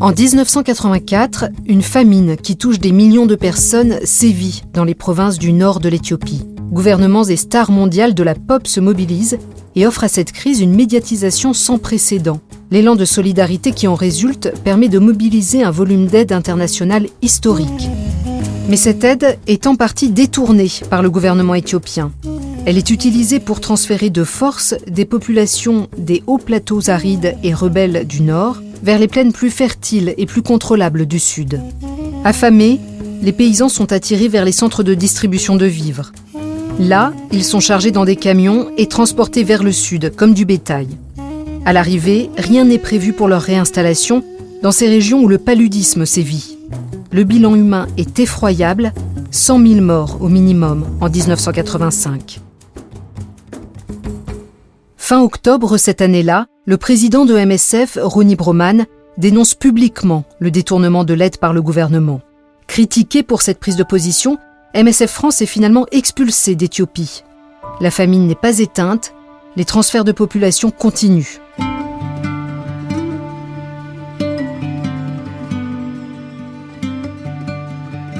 En 1984, une famine qui touche des millions de personnes sévit dans les provinces du nord de l'Éthiopie. Gouvernements et stars mondiales de la pop se mobilisent et offrent à cette crise une médiatisation sans précédent. L'élan de solidarité qui en résulte permet de mobiliser un volume d'aide internationale historique. Mais cette aide est en partie détournée par le gouvernement éthiopien. Elle est utilisée pour transférer de force des populations des hauts plateaux arides et rebelles du nord vers les plaines plus fertiles et plus contrôlables du sud. Affamés, les paysans sont attirés vers les centres de distribution de vivres. Là, ils sont chargés dans des camions et transportés vers le sud, comme du bétail. À l'arrivée, rien n'est prévu pour leur réinstallation dans ces régions où le paludisme sévit. Le bilan humain est effroyable, 100 000 morts au minimum en 1985. Fin octobre cette année-là, le président de MSF, Ronny Broman, dénonce publiquement le détournement de l'aide par le gouvernement. Critiqué pour cette prise de position, MSF France est finalement expulsé d'Éthiopie. La famine n'est pas éteinte, les transferts de population continuent.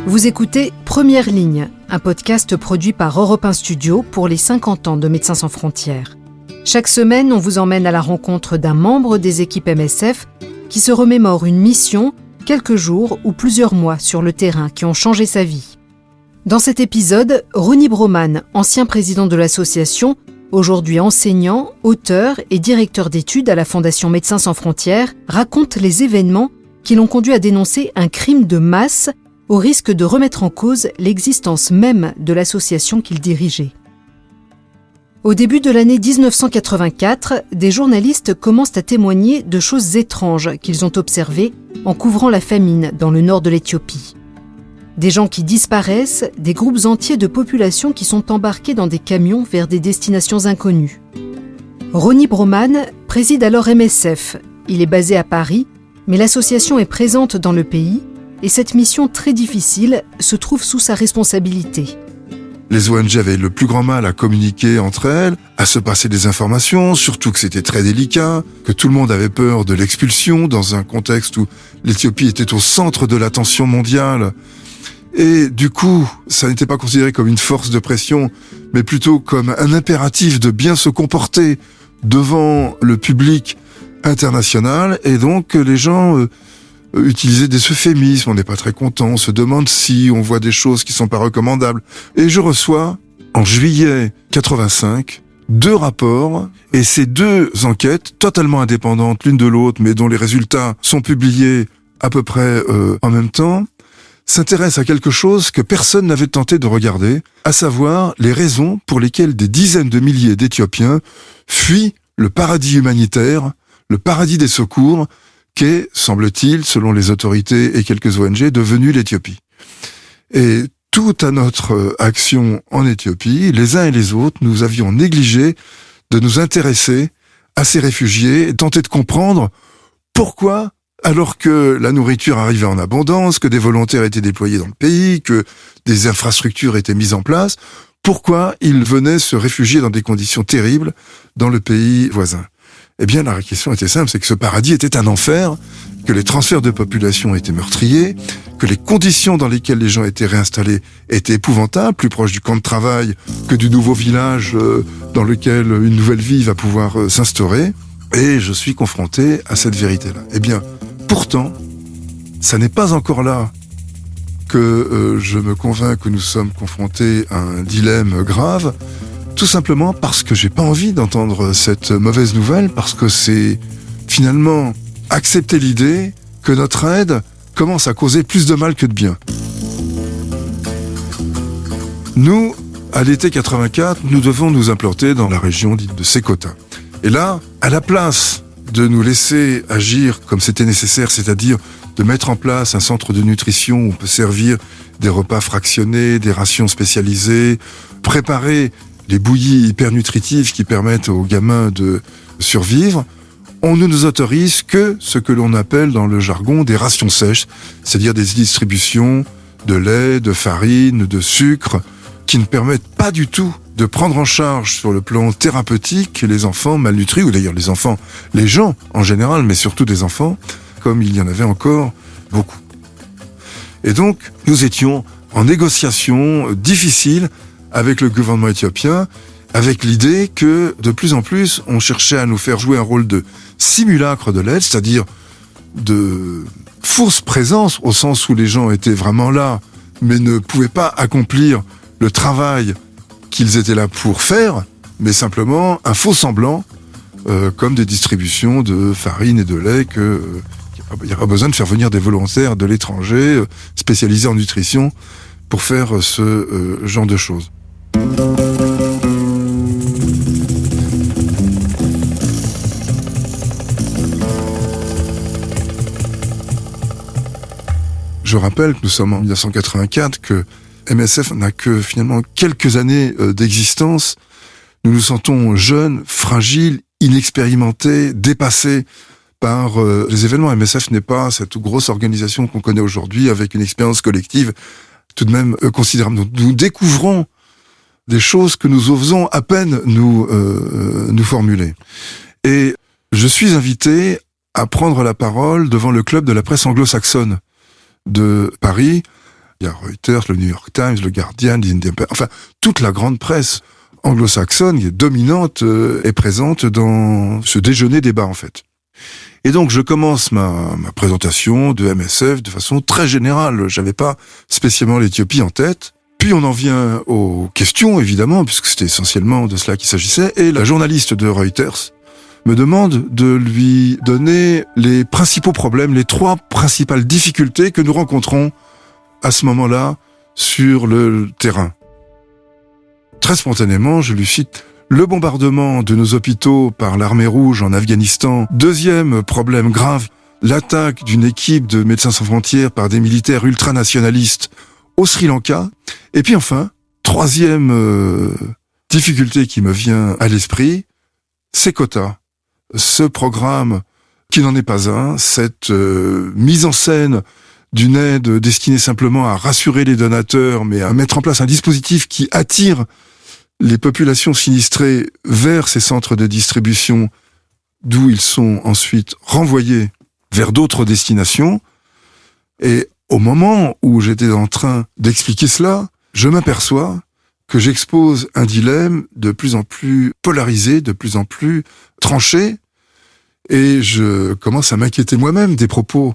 Vous écoutez Première Ligne, un podcast produit par Europe 1 Studio pour les 50 ans de Médecins sans frontières. Chaque semaine, on vous emmène à la rencontre d'un membre des équipes MSF qui se remémore une mission, quelques jours ou plusieurs mois sur le terrain qui ont changé sa vie. Dans cet épisode, Ronny Broman, ancien président de l'association, aujourd'hui enseignant, auteur et directeur d'études à la Fondation Médecins sans frontières, raconte les événements qui l'ont conduit à dénoncer un crime de masse au risque de remettre en cause l'existence même de l'association qu'il dirigeait. Au début de l'année 1984, des journalistes commencent à témoigner de choses étranges qu'ils ont observées en couvrant la famine dans le nord de l'Éthiopie. Des gens qui disparaissent, des groupes entiers de populations qui sont embarqués dans des camions vers des destinations inconnues. Ronny Broman préside alors MSF. Il est basé à Paris, mais l'association est présente dans le pays et cette mission très difficile se trouve sous sa responsabilité. Les ONG avaient le plus grand mal à communiquer entre elles, à se passer des informations, surtout que c'était très délicat, que tout le monde avait peur de l'expulsion dans un contexte où l'Éthiopie était au centre de l'attention mondiale. Et du coup, ça n'était pas considéré comme une force de pression, mais plutôt comme un impératif de bien se comporter devant le public international. Et donc, les gens utiliser des euphémismes, on n'est pas très content, on se demande si on voit des choses qui sont pas recommandables. Et je reçois, en juillet 85, 2 rapports, et ces 2 enquêtes, totalement indépendantes l'une de l'autre, mais dont les résultats sont publiés à peu près en même temps, s'intéressent à quelque chose que personne n'avait tenté de regarder, à savoir les raisons pour lesquelles des dizaines de milliers d'Éthiopiens fuient le paradis humanitaire, le paradis des secours, qu'est, semble-t-il, selon les autorités et quelques ONG, devenue l'Éthiopie. Et tout à notre action en Éthiopie, les uns et les autres, nous avions négligé de nous intéresser à ces réfugiés et tenter de comprendre pourquoi, alors que la nourriture arrivait en abondance, que des volontaires étaient déployés dans le pays, que des infrastructures étaient mises en place, pourquoi ils venaient se réfugier dans des conditions terribles dans le pays voisin. Eh bien, la question était simple, c'est que ce paradis était un enfer, que les transferts de population étaient meurtriers, que les conditions dans lesquelles les gens étaient réinstallés étaient épouvantables, plus proches du camp de travail que du nouveau village dans lequel une nouvelle vie va pouvoir s'instaurer. Et je suis confronté à cette vérité-là. Eh bien, pourtant, ça n'est pas encore là que je me convainc que nous sommes confrontés à un dilemme grave, tout simplement parce que j'ai pas envie d'entendre cette mauvaise nouvelle, parce que c'est finalement accepter l'idée que notre aide commence à causer plus de mal que de bien. Nous, à l'été 84, nous devons nous implanter dans la région dite de Sékota. Et là, à la place de nous laisser agir comme c'était nécessaire, c'est-à-dire de mettre en place un centre de nutrition où on peut servir des repas fractionnés, des rations spécialisées, préparer les bouillies hyper nutritives qui permettent aux gamins de survivre, on ne nous autorise que ce que l'on appelle dans le jargon des rations sèches, c'est-à-dire des distributions de lait, de farine, de sucre, qui ne permettent pas du tout de prendre en charge sur le plan thérapeutique les enfants malnutris, ou d'ailleurs les gens en général, mais surtout des enfants, comme il y en avait encore beaucoup. Et donc, nous étions en négociation difficile avec le gouvernement éthiopien, avec l'idée que, de plus en plus, on cherchait à nous faire jouer un rôle de simulacre de l'aide, c'est-à-dire de fausse présence, au sens où les gens étaient vraiment là, mais ne pouvaient pas accomplir le travail qu'ils étaient là pour faire, mais simplement un faux semblant, comme des distributions de farine et de lait, il n'y a pas besoin de faire venir des volontaires de l'étranger, spécialisés en nutrition, pour faire ce genre de choses. Je rappelle que nous sommes en 1984, que MSF n'a que finalement quelques années d'existence. Nous nous sentons jeunes, fragiles, inexpérimentés, dépassés par les événements. MSF n'est pas cette grosse organisation qu'on connaît aujourd'hui avec une expérience collective tout de même considérable. Nous découvrons des choses que nous osons à peine nous formuler. Et je suis invité à prendre la parole devant le club de la presse anglo-saxonne de Paris. Il y a Reuters, le New York Times, le Guardian, enfin toute la grande presse anglo-saxonne qui est dominante est présente dans ce déjeuner-débat en fait. Et donc je commence ma présentation de MSF de façon très générale. J'avais pas spécialement l'Éthiopie en tête. Puis on en vient aux questions évidemment, puisque c'était essentiellement de cela qu'il s'agissait. Et la journaliste de Reuters me demande de lui donner les principaux problèmes, les 3 principales difficultés que nous rencontrons à ce moment-là sur le terrain. Très spontanément, je lui cite le bombardement de nos hôpitaux par l'armée rouge en Afghanistan. 2e problème grave, l'attaque d'une équipe de Médecins sans frontières par des militaires ultranationalistes au Sri Lanka. Et puis enfin, 3e difficulté qui me vient à l'esprit, ces quotas. Ce programme qui n'en est pas un, cette mise en scène d'une aide destinée simplement à rassurer les donateurs, mais à mettre en place un dispositif qui attire les populations sinistrées vers ces centres de distribution, d'où ils sont ensuite renvoyés vers d'autres destinations. Et au moment où j'étais en train d'expliquer cela, je m'aperçois que j'expose un dilemme de plus en plus polarisé, de plus en plus tranché, et je commence à m'inquiéter moi-même des propos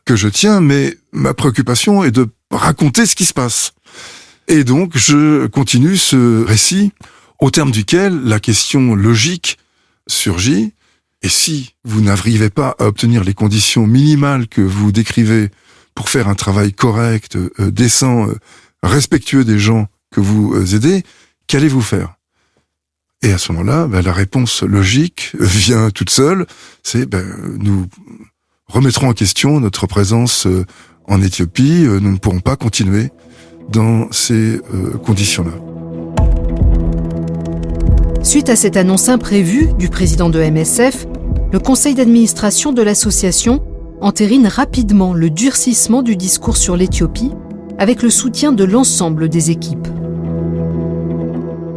que je tiens, mais ma préoccupation est de raconter ce qui se passe. Et donc, je continue ce récit, au terme duquel la question logique surgit, et si vous n'arrivez pas à obtenir les conditions minimales que vous décrivez pour faire un travail correct, décent, respectueux des gens que vous aidez, qu'allez-vous faire ? Et à ce moment-là, la réponse logique vient toute seule, c'est nous remettrons en question notre présence en Éthiopie, nous ne pourrons pas continuer dans ces conditions-là. Suite à cette annonce imprévue du président de MSF, le conseil d'administration de l'association entérine rapidement le durcissement du discours sur l'Éthiopie avec le soutien de l'ensemble des équipes.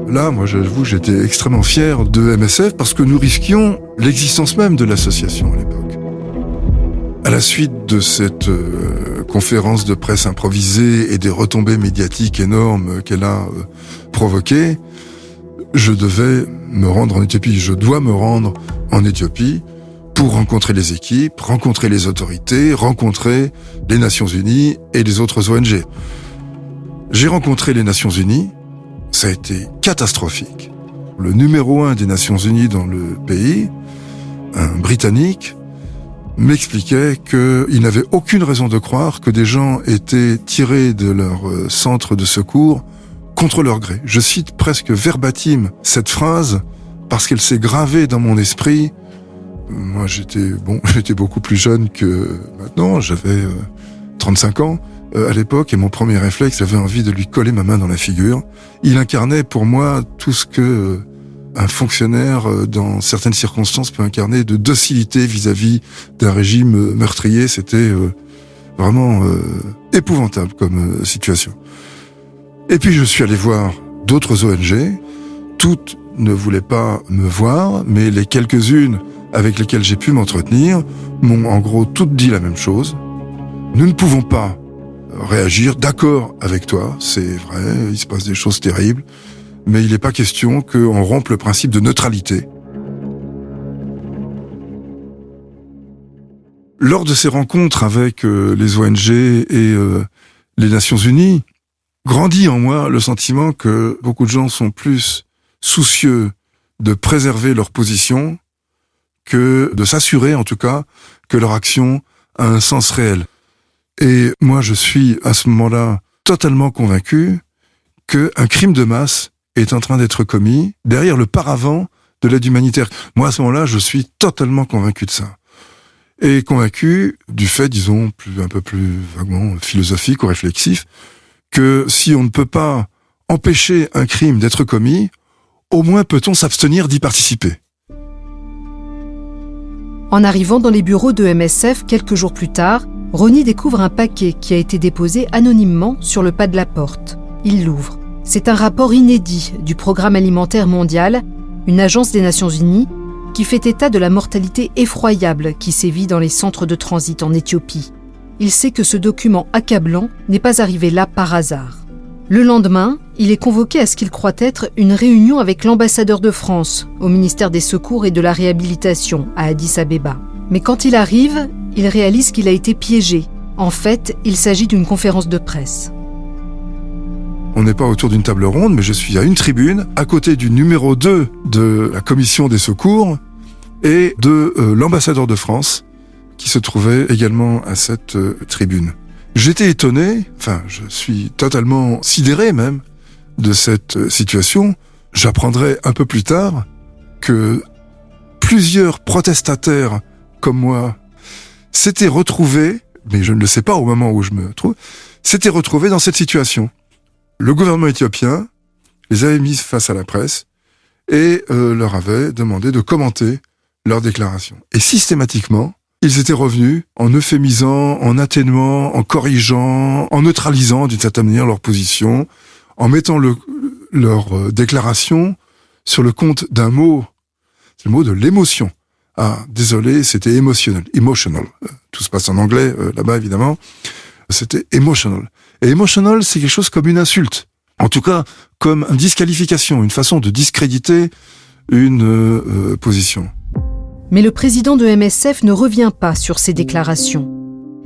Là, moi, j'avoue que j'étais extrêmement fier de MSF parce que nous risquions l'existence même de l'association à l'époque. À la suite de cette conférence de presse improvisée et des retombées médiatiques énormes qu'elle a provoquées, je devais me rendre en Éthiopie. Je dois me rendre en Éthiopie pour rencontrer les équipes, rencontrer les autorités, rencontrer les Nations Unies et les autres ONG. J'ai rencontré les Nations Unies. Ça a été catastrophique. Le numéro 1 des Nations Unies dans le pays, un Britannique, m'expliquait qu'il n'avait aucune raison de croire que des gens étaient tirés de leur centre de secours contre leur gré. Je cite presque verbatim cette phrase parce qu'elle s'est gravée dans mon esprit. Moi, j'étais beaucoup plus jeune que maintenant. J'avais 35 ans. À l'époque, et mon premier réflexe, j'avais envie de lui coller ma main dans la figure. Il incarnait pour moi tout ce que un fonctionnaire, dans certaines circonstances, peut incarner de docilité vis-à-vis d'un régime meurtrier. C'était vraiment épouvantable comme situation. Et puis je suis allé voir d'autres ONG. Toutes ne voulaient pas me voir, mais les quelques-unes avec lesquels j'ai pu m'entretenir m'ont en gros toutes dit la même chose. Nous ne pouvons pas réagir, d'accord avec toi, c'est vrai, il se passe des choses terribles, mais il n'est pas question qu'on rompe le principe de neutralité. Lors de ces rencontres avec les ONG et les Nations Unies, grandit en moi le sentiment que beaucoup de gens sont plus soucieux de préserver leur position que de s'assurer, en tout cas, que leur action a un sens réel. Et moi, je suis à ce moment-là totalement convaincu qu'un crime de masse est en train d'être commis derrière le paravent de l'aide humanitaire. Moi, à ce moment-là, je suis totalement convaincu de ça. Et convaincu du fait, disons, un peu plus vaguement philosophique ou réflexif, que si on ne peut pas empêcher un crime d'être commis, au moins peut-on s'abstenir d'y participer. En arrivant dans les bureaux de MSF quelques jours plus tard, Ronnie découvre un paquet qui a été déposé anonymement sur le pas de la porte. Il l'ouvre. C'est un rapport inédit du Programme alimentaire mondial, une agence des Nations Unies, qui fait état de la mortalité effroyable qui sévit dans les centres de transit en Éthiopie. Il sait que ce document accablant n'est pas arrivé là par hasard. Le lendemain, il est convoqué à ce qu'il croit être une réunion avec l'ambassadeur de France au ministère des Secours et de la Réhabilitation à Addis Abeba. Mais quand il arrive, il réalise qu'il a été piégé. En fait, il s'agit d'une conférence de presse. On n'est pas autour d'une table ronde, mais je suis à une tribune, à côté du numéro 2 de la commission des secours et de l'ambassadeur de France, qui se trouvait également à cette tribune. J'étais étonné, je suis totalement sidéré même, de cette situation. J'apprendrai un peu plus tard que plusieurs protestataires comme moi s'étaient retrouvés, mais je ne le sais pas au moment où je me trouve, s'étaient retrouvés dans cette situation. Le gouvernement éthiopien les avait mis face à la presse et leur avait demandé de commenter leurs déclarations. Et systématiquement, ils étaient revenus en euphémisant, en atténuant, en corrigeant, en neutralisant d'une certaine manière leur position, en mettant leur déclaration sur le compte d'un mot, c'est le mot de l'émotion. Ah, désolé, c'était emotional. Tout se passe en anglais là-bas évidemment. C'était emotional. Et emotional, c'est quelque chose comme une insulte. En tout cas, comme une disqualification, une façon de discréditer une position. Mais le président de MSF ne revient pas sur ces déclarations.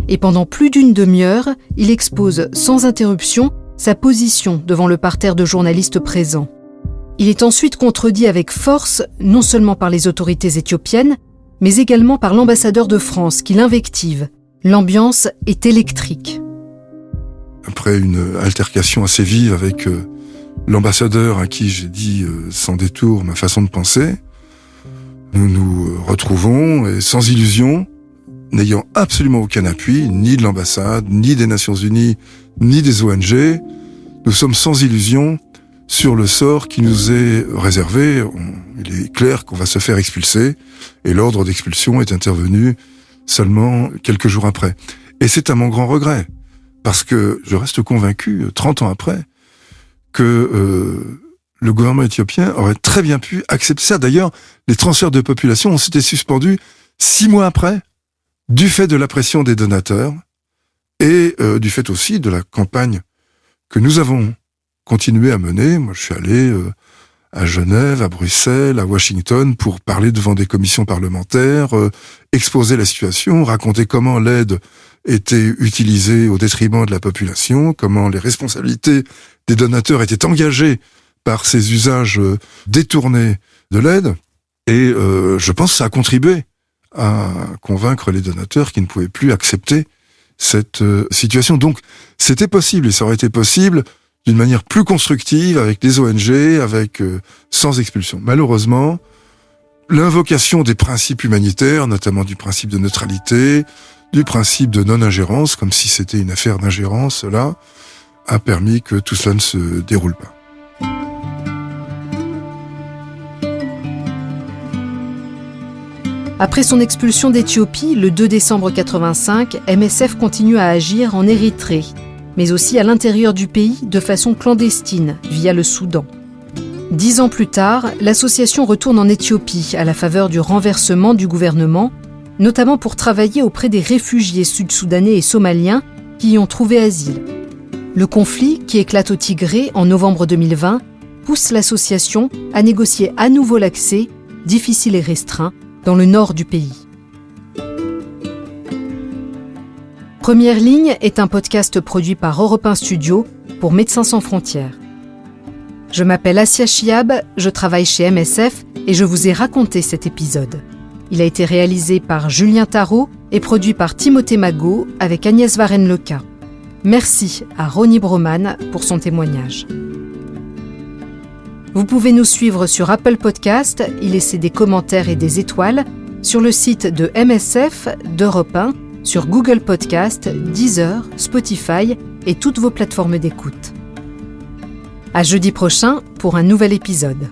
Et pendant plus d'une demi-heure, il expose sans interruption sa position devant le parterre de journalistes présents. Il est ensuite contredit avec force, non seulement par les autorités éthiopiennes, mais également par l'ambassadeur de France qui l'invective. L'ambiance est électrique. Après une altercation assez vive avec l'ambassadeur à qui j'ai dit sans détour ma façon de penser, nous nous retrouvons et sans illusion, n'ayant absolument aucun appui, ni de l'ambassade, ni des Nations Unies, ni des ONG, nous sommes sans illusion sur le sort qui nous est réservé. Il est clair qu'on va se faire expulser et l'ordre d'expulsion est intervenu seulement quelques jours après. Et c'est à mon grand regret, parce que je reste convaincu, 30 ans après, que le gouvernement éthiopien aurait très bien pu accepter ça. D'ailleurs, les transferts de population ont été suspendus 6 mois après, du fait de la pression des donateurs et du fait aussi de la campagne que nous avons continué à mener. Moi, je suis allé à Genève, à Bruxelles, à Washington pour parler devant des commissions parlementaires, exposer la situation, raconter comment l'aide était utilisée au détriment de la population, comment les responsabilités des donateurs étaient engagées par ces usages détournés de l'aide. Et je pense que ça a contribué à convaincre les donateurs qui ne pouvaient plus accepter cette situation. Donc, c'était possible, et ça aurait été possible d'une manière plus constructive, avec les ONG, sans expulsion. Malheureusement, l'invocation des principes humanitaires, notamment du principe de neutralité, du principe de non-ingérence, comme si c'était une affaire d'ingérence, là, a permis que tout cela ne se déroule pas. Après son expulsion d'Éthiopie, le 2 décembre 1985, MSF continue à agir en Érythrée, mais aussi à l'intérieur du pays de façon clandestine, via le Soudan. 10 ans plus tard, l'association retourne en Éthiopie à la faveur du renversement du gouvernement, notamment pour travailler auprès des réfugiés sud-soudanais et somaliens qui y ont trouvé asile. Le conflit, qui éclate au Tigré en novembre 2020, pousse l'association à négocier à nouveau l'accès, difficile et restreint, dans le nord du pays. Première ligne est un podcast produit par Europe 1 Studio pour Médecins sans frontières. Je m'appelle Assia Chiab, je travaille chez MSF et je vous ai raconté cet épisode. Il a été réalisé par Julien Tarot et produit par Timothée Magot avec Agnès Varenne-Leca. Merci à Ronnie Broman pour son témoignage. Vous pouvez nous suivre sur Apple Podcast, y laisser des commentaires et des étoiles, sur le site de MSF, d'Europe 1, sur Google Podcast, Deezer, Spotify et toutes vos plateformes d'écoute. À jeudi prochain pour un nouvel épisode.